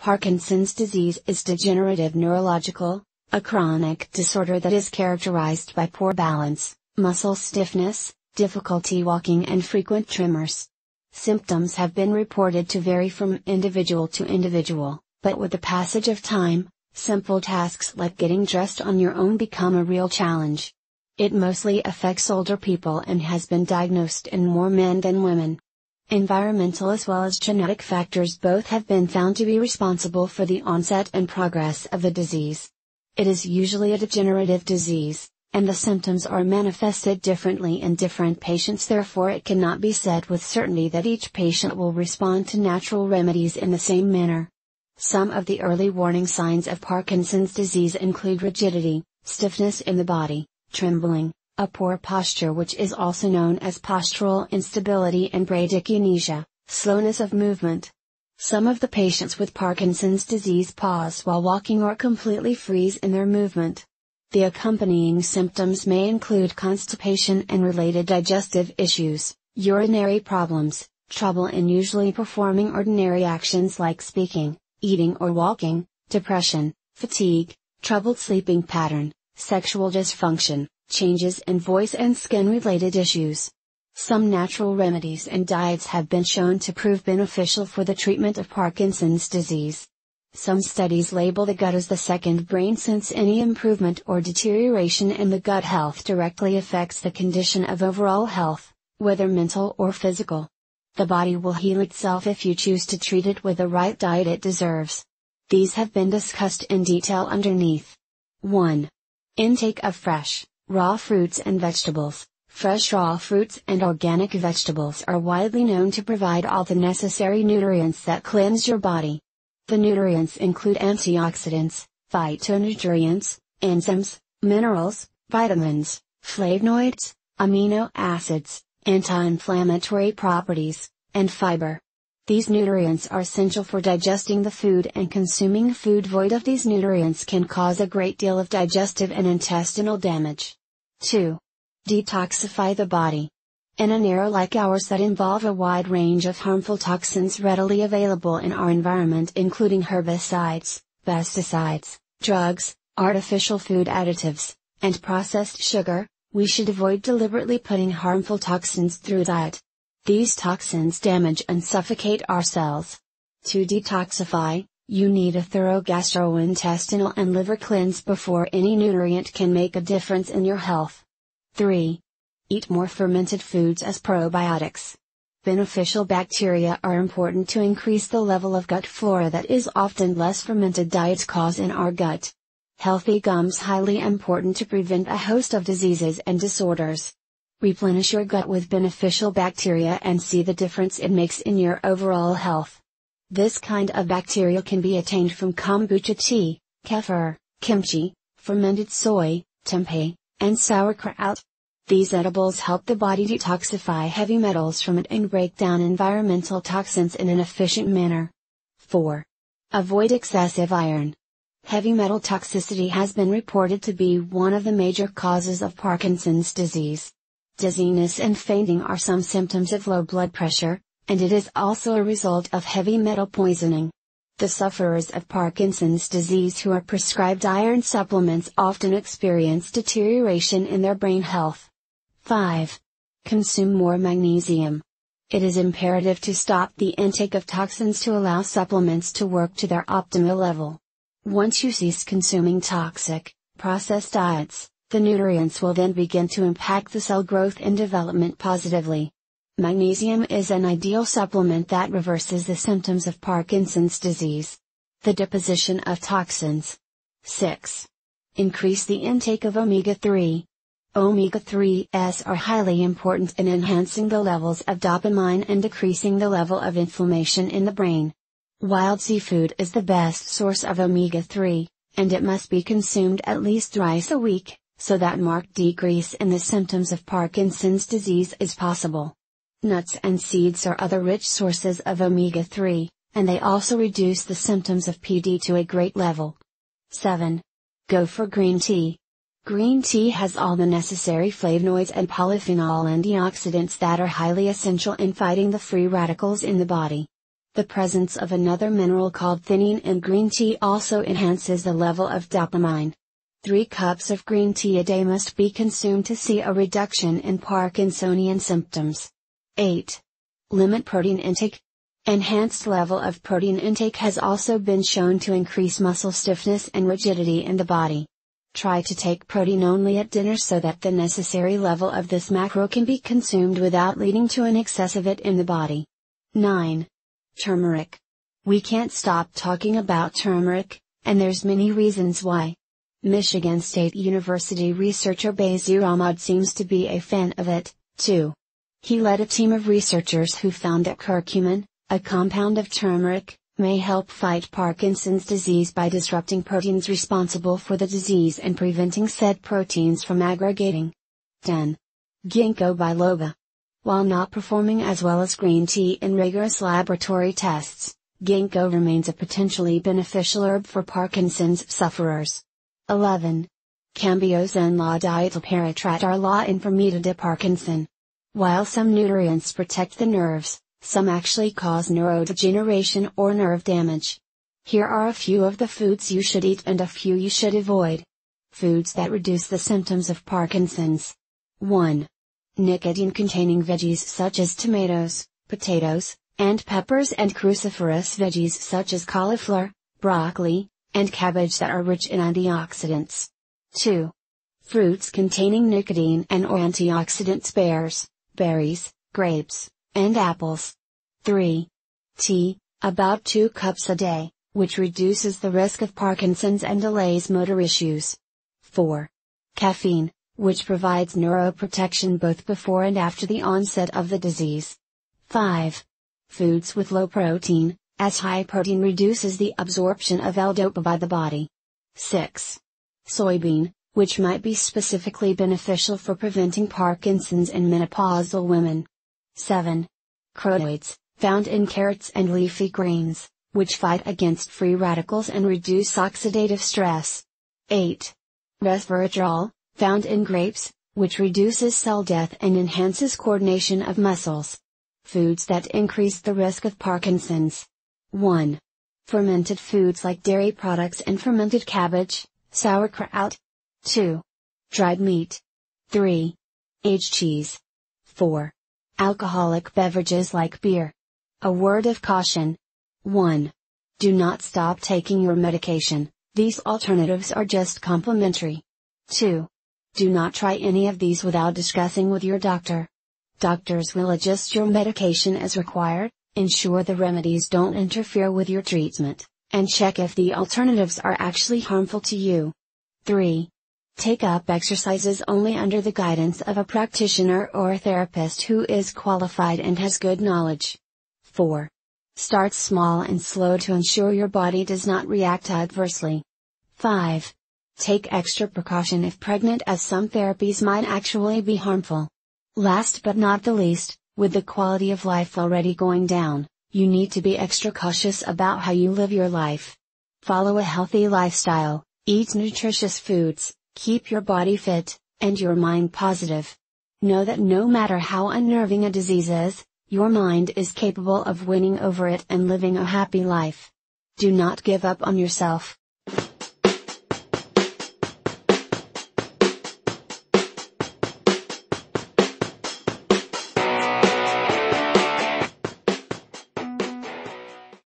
Parkinson's disease is degenerative neurological, a chronic disorder that is characterized by poor balance, muscle stiffness, difficulty walking and frequent tremors. Symptoms have been reported to vary from individual to individual, but with the passage of time, simple tasks like getting dressed on your own become a real challenge. It mostly affects older people and has been diagnosed in more men than women. Environmental as well as genetic factors both have been found to be responsible for the onset and progress of the disease. It is usually a degenerative disease, and the symptoms are manifested differently in different patients, therefore it cannot be said with certainty that each patient will respond to natural remedies in the same manner. Some of the early warning signs of Parkinson's disease include rigidity, stiffness in the body, trembling, a poor posture which is also known as postural instability, and bradykinesia, slowness of movement. Some of the patients with Parkinson's disease pause while walking or completely freeze in their movement. The accompanying symptoms may include constipation and related digestive issues, urinary problems, trouble in usually performing ordinary actions like speaking, eating or walking, depression, fatigue, troubled sleeping pattern, sexual dysfunction, changes in voice and skin-related issues. Some natural remedies and diets have been shown to prove beneficial for the treatment of Parkinson's disease. Some studies label the gut as the second brain, since any improvement or deterioration in the gut health directly affects the condition of overall health, whether mental or physical. The body will heal itself if you choose to treat it with the right diet it deserves. These have been discussed in detail underneath. 1. Intake of fresh, raw fruits and vegetables. Fresh raw fruits and organic vegetables are widely known to provide all the necessary nutrients that cleanse your body. The nutrients include antioxidants, phytonutrients, enzymes, minerals, vitamins, flavonoids, amino acids, anti-inflammatory properties, and fiber. These nutrients are essential for digesting the food, and consuming food void of these nutrients can cause a great deal of digestive and intestinal damage. 2. Detoxify the body. In an era like ours that involve a wide range of harmful toxins readily available in our environment, including herbicides, pesticides, drugs, artificial food additives, and processed sugar, we should avoid deliberately putting harmful toxins through diet. These toxins damage and suffocate our cells. To detoxify, you need a thorough gastrointestinal and liver cleanse before any nutrient can make a difference in your health. 3. Eat more fermented foods as probiotics. Beneficial bacteria are important to increase the level of gut flora that is often less fermented diets cause in our gut. Healthy gums highly important to prevent a host of diseases and disorders. Replenish your gut with beneficial bacteria and see the difference it makes in your overall health. This kind of bacteria can be attained from kombucha tea, kefir, kimchi, fermented soy, tempeh, and sauerkraut. These edibles help the body detoxify heavy metals from it and break down environmental toxins in an efficient manner. 4. Avoid excessive iron. Heavy metal toxicity has been reported to be one of the major causes of Parkinson's disease. Dizziness and fainting are some symptoms of low blood pressure, and it is also a result of heavy metal poisoning. The sufferers of Parkinson's disease who are prescribed iron supplements often experience deterioration in their brain health. 5. Consume more magnesium. It is imperative to stop the intake of toxins to allow supplements to work to their optimal level. Once you cease consuming toxic, processed diets, the nutrients will then begin to impact the cell growth and development positively. Magnesium is an ideal supplement that reverses the symptoms of Parkinson's disease. The deposition of toxins. 6. Increase the intake of omega-3. Omega-3s are highly important in enhancing the levels of dopamine and decreasing the level of inflammation in the brain. Wild seafood is the best source of omega-3, and it must be consumed at least thrice a week, so that marked decrease in the symptoms of Parkinson's disease is possible. Nuts and seeds are other rich sources of omega-3, and they also reduce the symptoms of PD to a great level. 7. Go for green tea. Green tea has all the necessary flavonoids and polyphenol antioxidants that are highly essential in fighting the free radicals in the body. The presence of another mineral called theanine in green tea also enhances the level of dopamine. 3 cups of green tea a day must be consumed to see a reduction in Parkinsonian symptoms. 8. Limit protein intake. Enhanced level of protein intake has also been shown to increase muscle stiffness and rigidity in the body. Try to take protein only at dinner so that the necessary level of this macro can be consumed without leading to an excess of it in the body. 9. Turmeric. We can't stop talking about turmeric, and there's many reasons why. Michigan State University researcher Bazir Ahmad seems to be a fan of it, too. He led a team of researchers who found that curcumin, a compound of turmeric, may help fight Parkinson's disease by disrupting proteins responsible for the disease and preventing said proteins from aggregating. 10. Ginkgo biloba. While not performing as well as green tea in rigorous laboratory tests, ginkgo remains a potentially beneficial herb for Parkinson's sufferers. 11. Cambios en la dieta para tratar la enfermedad de Parkinson. While some nutrients protect the nerves, some actually cause neurodegeneration or nerve damage. Here are a few of the foods you should eat and a few you should avoid. Foods that reduce the symptoms of Parkinson's. 1. Nicotine-containing veggies such as tomatoes, potatoes, and peppers, and cruciferous veggies such as cauliflower, broccoli, and cabbage that are rich in antioxidants. 2. Fruits containing nicotine and or antioxidants: pears, berries, grapes, and apples. 3. Tea, about 2 cups a day, which reduces the risk of Parkinson's and delays motor issues. 4. Caffeine, which provides neuroprotection both before and after the onset of the disease. 5. Foods with low protein, as high protein reduces the absorption of L-DOPA by the body. 6. Soybean, which might be specifically beneficial for preventing Parkinson's in menopausal women. 7. Carotenoids, found in carrots and leafy greens, which fight against free radicals and reduce oxidative stress. 8. Resveratrol, found in grapes, which reduces cell death and enhances coordination of muscles. Foods that increase the risk of Parkinson's. 1. Fermented foods like dairy products and fermented cabbage, sauerkraut. 2. Dried meat. 3. Aged cheese. 4. Alcoholic beverages like beer. A word of caution. 1. Do not stop taking your medication, these alternatives are just complementary. 2. Do not try any of these without discussing with your doctor. Doctors will adjust your medication as required, ensure the remedies don't interfere with your treatment, and check if the alternatives are actually harmful to you. 3. Take up exercises only under the guidance of a practitioner or a therapist who is qualified and has good knowledge. 4. Start small and slow to ensure your body does not react adversely. 5. Take extra precaution if pregnant, as some therapies might actually be harmful. Last but not the least, with the quality of life already going down, you need to be extra cautious about how you live your life. Follow a healthy lifestyle, eat nutritious foods, keep your body fit, and your mind positive. Know that no matter how unnerving a disease is, your mind is capable of winning over it and living a happy life. Do not give up on yourself.